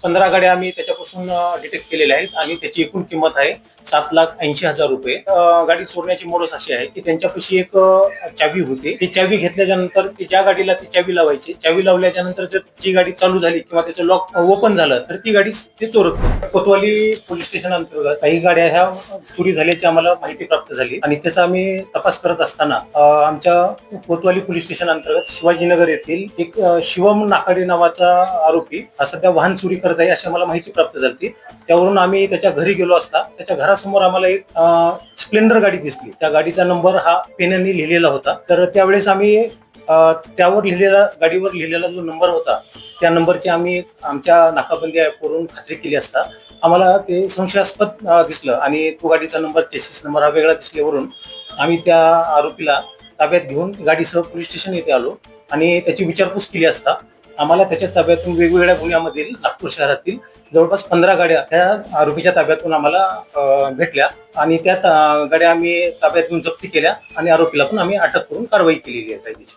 15 गाड्या आम्ही त्याच्यापासून डिटेक्ट केलेल्या आहेत आणि त्याची एकूण किंमत आहे 7,80,000 रुपये. गाडी चोरण्याची मोडस अशी आहे की त्यांच्यापाशी एक चावी होती. ती चावी घेतल्याच्या नंतर ज्या गाडीला ती चावी लावायची, चावी लावल्याच्या नंतर जर जी गाडी चालू झाली किंवा त्याचं लॉक ओपन झालं तर ती गाडी ते चोरत होते. कोतवाली पोलीस स्टेशन अंतर्गत काही गाड्या ह्या चोरी झाल्याची आम्हाला माहिती प्राप्त झाली आणि त्याचा आम्ही तपास करत असताना आमच्या कोतवाली पोलीस स्टेशन अंतर्गत शिवाजीनगर येथील एक शिवम नाकाडे नावाचा आरोपी सध्या वाहन चोरी करत आहे अशी आम्हाला माहिती प्राप्त झाली. त्यावरून आम्ही त्याच्या घरी गेलो असता त्याच्या घरासमोर आम्हाला एक स्प्लेंडर गाडी दिसली. त्या गाडीचा नंबर हा पेनने लिहिलेला होता. तर त्यावेळेस आम्ही गाडीवर लिहिलेला जो नंबर होता त्या नंबरची आम्ही आमच्या नाकाबंदी ॲपवरून खात्री केली असता आम्हाला ते संशयास्पद दिसलं आणि तो गाडीचा नंबर चेसिस नंबर हा वेगळा दिसल्यावरून आम्ही त्या आरोपीला ताब्यात घेऊन गाडीसह पोलीस स्टेशन येथे आलो आणि त्याची विचारपूस केली असता आम्हाला त्याच्या ताब्यातून वेगवेगळ्या गुन्ह्यामधील नागपूर शहरातील जवळपास 15 गाड्या त्या आरोपीच्या ताब्यातून आम्हाला भेटल्या आणि त्या गाड्या आम्ही ताब्यात घेऊन जप्ती केल्या आणि आरोपीला पण आम्ही अटक करून कारवाई केलेली आहे कायदेशीर.